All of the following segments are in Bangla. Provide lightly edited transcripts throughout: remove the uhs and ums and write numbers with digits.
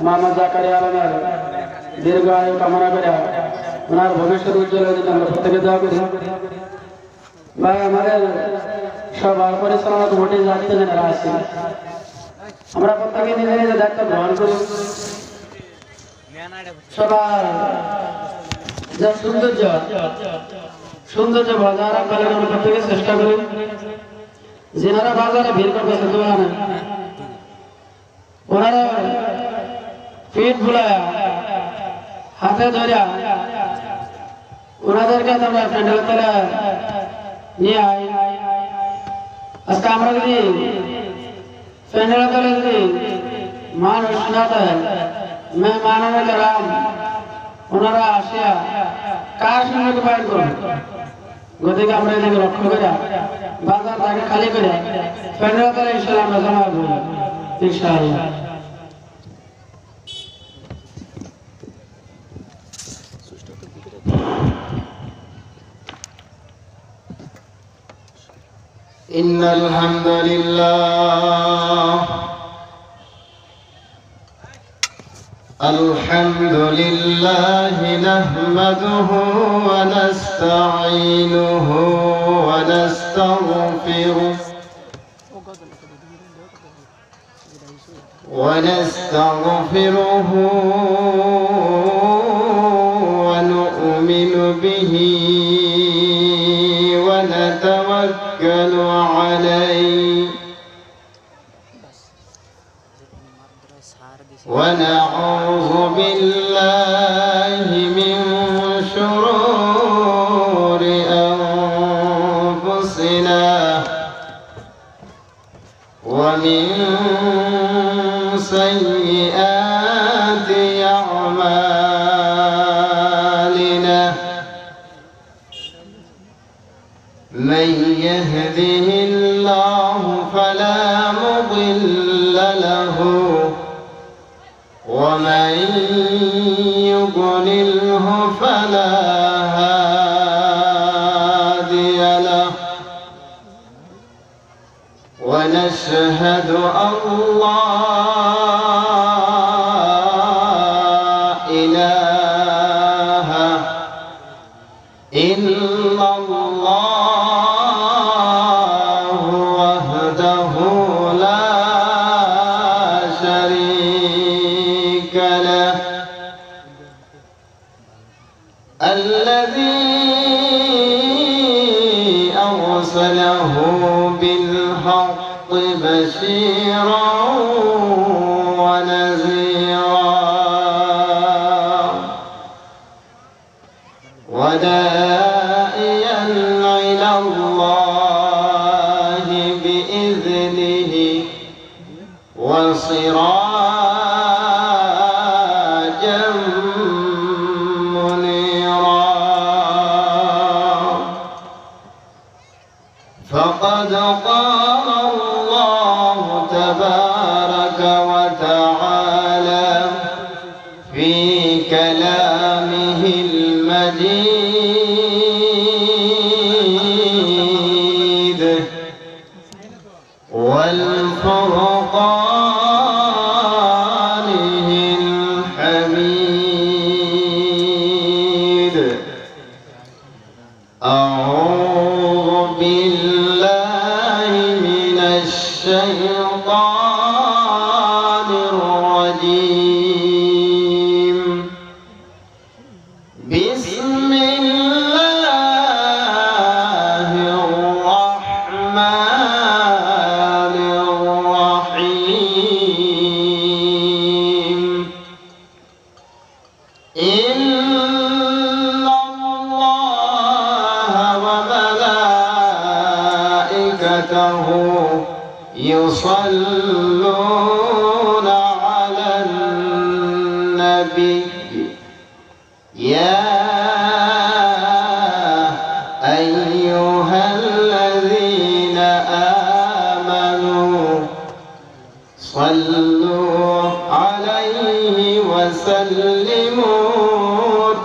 মামা জাকারিয়া আলমের দীর্ঘ আয়ু কামনা করে ওনার ভবিষ্যৎ উজ্জ্বল হয়ে আমরা প্রত্যেকে দোয়া করি। ভাই আমাদের সবার পরিচালনা কমিটি যাচ্ছে যারা আছে আমরা প্রত্যেকে নিজে নিজে দায়িত্ব গ্রহণ করি। সবার যা সৌন্দর্য বজায় রাখবার আমরা প্রত্যেকে চেষ্টা করি। যেনারা বাজারে ভিড় করতেছে দোকানে ওনারা পিঠ ভুলায়া হাতে ধরিয়া ওনাদেরকে আমরা প্যান্ডেল তলে নিয়ে আই। আজকে আমরা যদি প্যান্ডেল তলে যদি মানুষ না থাকে মেহমানের রাম ওনারা আসিয়া কার সঙ্গে পালন করবে। গতিকে আমরা এদিকে লক্ষ্য করে বাজার তাকে খালি করে প্যান্ডেল তলে ইনশাআল্লাহ আমরা জমা করবো ইনশাআল্লাহ। إن الحمد لله نحمده ونستعينه ونستغفره ونؤمن به ونتوكل عليه ونعوذ بالله من شرور أنفسنا ومن سيئات أعمالنا من يهده الله فلا مضل له ومن يضلله فلا هادي له ونشهد أن لا إله إلا الله وحده لا شريك له الذي أرسله بالحق بشيرا ونذيرا وداعيا إلى الله بإذنه وسراجا منيرا فقد قال الله تبارك وتعالى في كلامه المجيد والفرقانه الحميد أعوذ بالله من الشيطان الرجيم بسم الله الرحمن الرحيم إن الله وملائكته يصلون على النبي يا أيها الذين آمنوا صلوا عليه وسلموا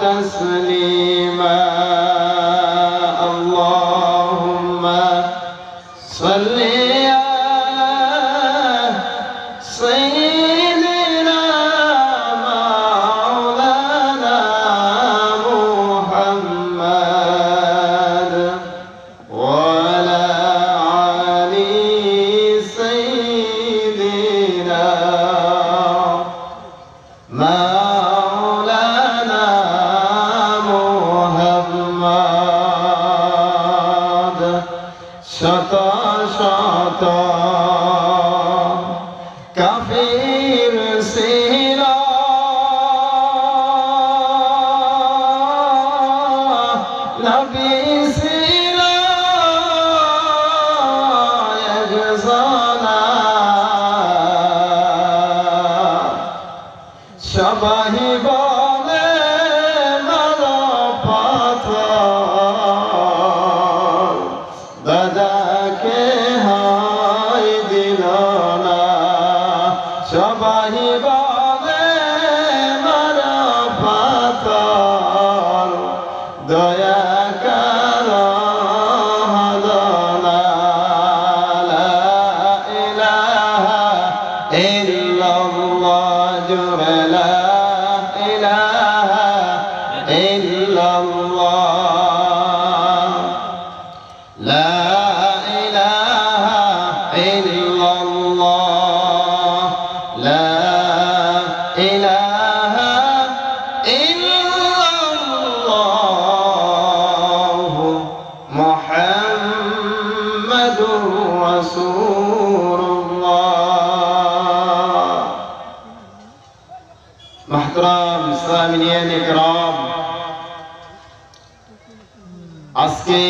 تسليما اللهم صل তো কাফির ছিল নবী ছিল একজনা সবাই বলে মারো পাথর দাদাকে হয় দিল না সবাই বলে মারো পাথর দয়া করো হলো না লা ইলাহা ইল্লাল্লাহ জুড়ে লা ইলাহা ইল্লাল্লাহ লা ইলাহা ইল্লাল্লাহ লা ইলাহা ইল্লাল্লাহ মুহাম্মাদুর রাসূলুল্লাহ محترم সামিনিয়ান ইকরাম আজকে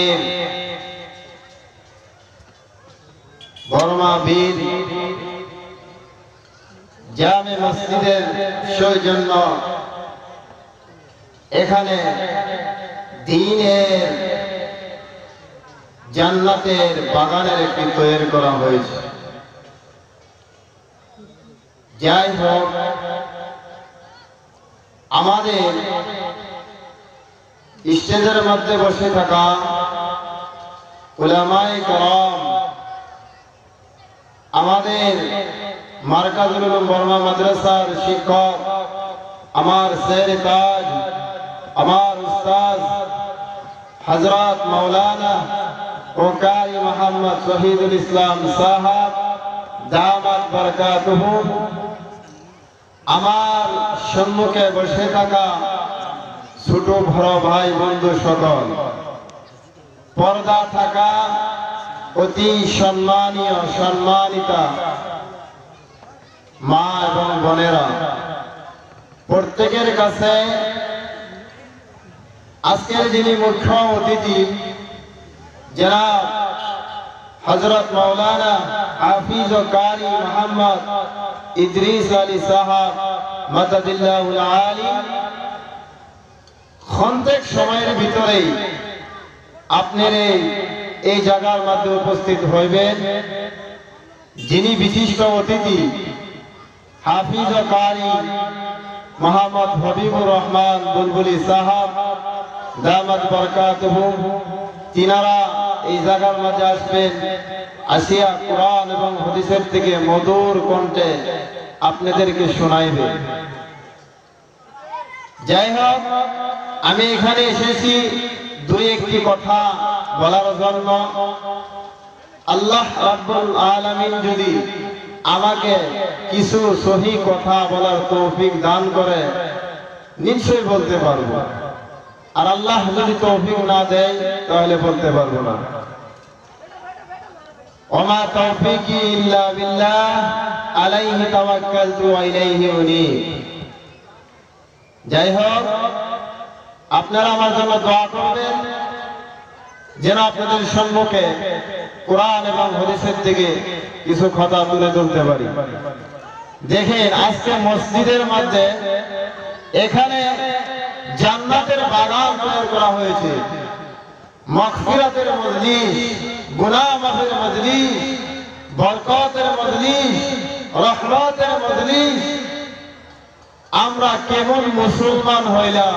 বর্মা বীর জামে মসজিদের সৌজন্য এখানে দ্বীনের জান্নাতের বাগানের একটি তৈরি করা হয়েছে যাই হোক আমাদের স্টেজের মধ্যে বসে থাকা উলামায়ে কেরাম আমাদের মারকাজুল উলুম বর্মা মাদ্রাসার শিক্ষক আমার শের তাজ আমার উস্তাদ হযরত মাওলানা ও কারি মোহাম্মদ শহীদুল ইসলাম সাহেব দামাত বরকাতুহু আমার সম্মুখে বসে থাকা ছোট বড় ভাই বন্ধু সকল পর্দা থাকা অতি সম্মানীয় সম্মানিতা মা এবং বোনেরা প্রত্যেকের কাছে আজকের যিনি মুখ্য অতিথি জনাব হযরত মাওলানা হাফিজ ও কারি মোহাম্মদ ইদ্রিস আলী সাহেব মাদাদিল্লাহুল আলী ক্ষণিক সময়ের ভিতরেই আপনারা এই জায়গার মধ্যে উপস্থিত হইবেন যিনি বিশিষ্ট অতিথি হাফিজ ও কারি মোহাম্মদ হাবিবুর রহমান বুলবুলি সাহেব দামাত বরকাতুহু তিনারা এই জায়গার মধ্যে আসবেন আসিয়া কোরআন এবং হাদিসের থেকে মধুর কণ্ঠে আপনাদেরকে শোনাইবে যাই হোক আমি এখানে এসেছি দুই একটি কথা বলার জন্য আল্লাহ রাব্বুল আলামিন যদি আমাকে কিছু সহি কথা বলার তৌফিক দান করে নিশ্চয়ই বলতে পারবো আর আল্লাহ যদি তৌফিক না দেয় তাহলে বলতে পারবো না ওমা তৌফিকি ইল্লা বিল্লাহ আলাইহি তাওয়াক্কালতু ওয়া ইলাইহি উনীব যাই হোক আপনারা আমার জন্য দোয়া করবেন যেন আপনাদের সম্মুখে কোরআন এবং হাদিসের থেকে কিছু কথা তুলে ধরতে পারি দেখেন আজকে মসজিদের মধ্যে এখানে জান্নাতের বাগান তৈরি করা হয়েছে মাগফিরাতের মজলিস গুনাহ মাফের মজলিস বরকতের মজলিস রহমতের মজলিস আমরা কেমন মুসলমান হইলাম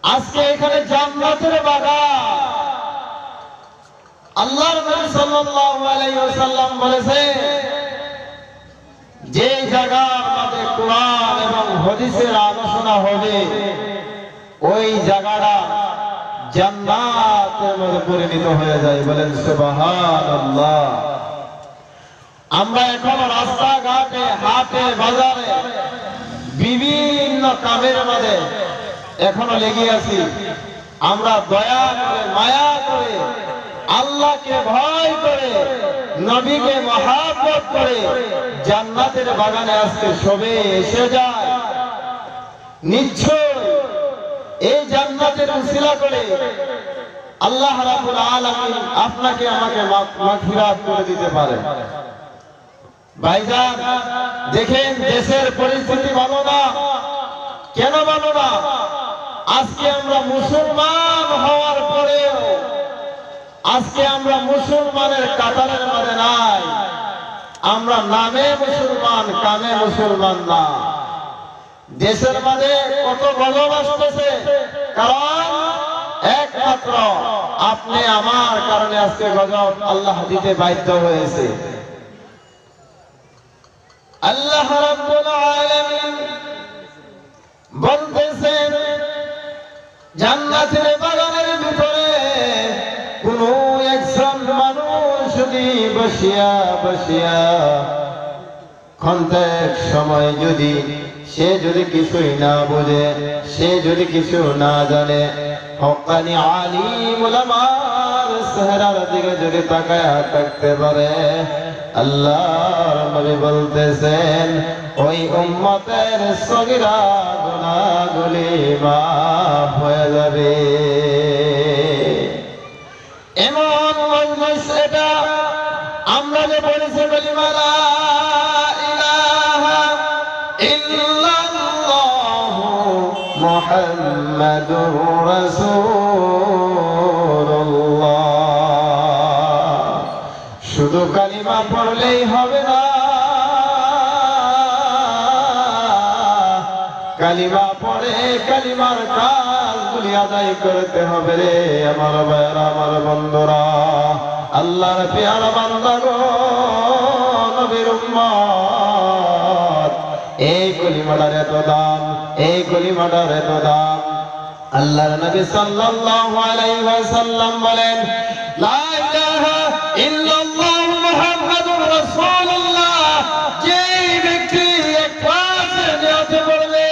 আজকে এখানে জান্নাতের বাগান আল্লাহর নবী সাল্লাল্লাহু আলাইহি ওয়াসাল্লাম বলেছেন যে জায়গার মধ্যে কোরআন এবং হাদিসের আলোচনা হবে ওই জায়গাটা জান্নাতের মধ্যে পরিণত হয়ে যায় বলেন সুবহানাল্লাহ আমরা এখন রাস্তাঘাটে হাটে বাজারে বিভিন্ন কামের মধ্যে এখনো লেগে আছি আমরা দয়া করে মায়া করে আল্লাহকে ভয় করে নবীকে মহব্বত করে জান্নাতের বাগানে আজকে সবে এসে যায়, নিশ্চয় এই জান্নাতের উসিলা করে আল্লাহ রাব্বুল আলামিন আপনাকে আমাকে মাগফিরাত করে দিতে পারে। ভাইজান দেখেন, দেশের পরিস্থিতি ভালো না। কেন ভালো না? আজকে আমরা মুসলমান হওয়ার পরেও আজকে আমরা মুসলমানের কাতারের মধ্যে নাই। আমরা নামে মুসলমান, কামে মুসলমান না। দেশের মধ্যে কত গজব আসতেছে, কারণ একমাত্র আপনি আমার কারণে আজকে গজব আল্লাহ দিতে বাধ্য হয়েছে। আল্লাহ রাব্বুল আলামিন বলতেছেন, জান্নাতের বাগানের ভিতরে কোন একজন মানুষ যদি বসিয়া বসিয়া ক্ষণিক সময় যদি সে যদি কিছুই না বোঝে, সে যদি কিছু না জানে, হক্কানি আলিম উলামার চেহারার দিকে যদি তাকায়া থাকতে পারে, আল্লাহর নবী বলতেছেন ওই উম্মতের সগীরা গুনাহগুলি মাফ হয়ে যাবে। এমন মজলিস এটা, আমরা যে বলেছি কালিমা লা ইলাহা ইল্লাল্লাহু মুহাম্মাদুর রাসূলুল্লাহ, শুধু কালিমা পড়লেই হবে না, কালিমা পড়ে কালিমার কাজগুলি আদায় করতে হবে রে আমার ভাইরা, আমার বন্ধুরা, আল্লাহর পেয়ারা বান্দাগণ, নবীর উম্মত। এই কলিমাটার এত দাম, এই কলিমাটার এত দাম। আল্লাহর নবী সাল্লাল্লাহু আলাইহি ওয়াসাল্লাম বলেন, লা ইলাহা ইল্লাল্লাহু মুহাম্মাদুর রাসূলুল্লাহ, যে ব্যক্তি ইখলাস নিয়তে পড়বে,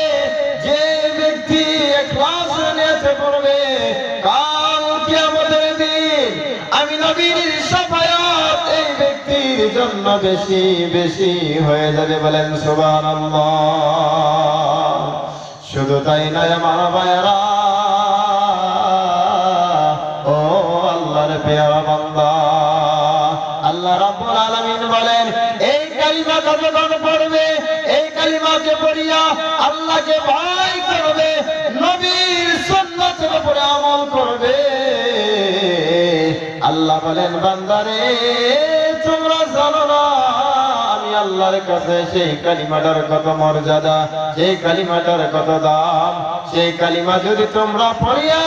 যে ব্যক্তি ইখলাস নিয়তে পড়বে, কাল কিয়ামতের দিন আমি নবীর শাফায়াত এই ব্যক্তির জন্য বেশি বেশি হয়ে যাবে। বলেন সুবহানাল্লাহ। শুধু তাই নয় আমার ভাইরা, ও আল্লাহর পেয়ারা বান্দা, আল্লাহ রাব্বুল আলামিন বলেন, এই কালিমা যখন পড়বে, এই কালিমাকে পড়িয়া আল্লাহকে ভয় করবে, নবীর সুন্নাতের উপরে আমল করবে, আল্লাহ বলেন, বান্দারে তোমরা জানো না আমি আল্লাহর কাছে সেই কালিমাটার কত মর্যাদা, সেই কালিমাটার কত দাম। সেই কালিমা যদি তোমরা পড়িয়া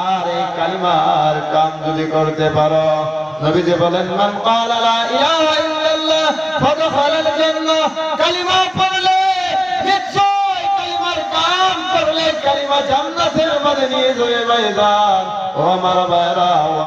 আর এই কালিমার কাম যদি করতে পারো, নবীজি বলেন, মান ক্বালা লা ইলাহা ইল্লাল্লাহ ফাদখালাল জান্নাহ, কালিমা পড়লে নিশ্চয় কালিমার কাম করলে কালিমা জান্নাতের মধ্যে নিয়ে যাবে। ভাইজান ও আমার ভাইরা,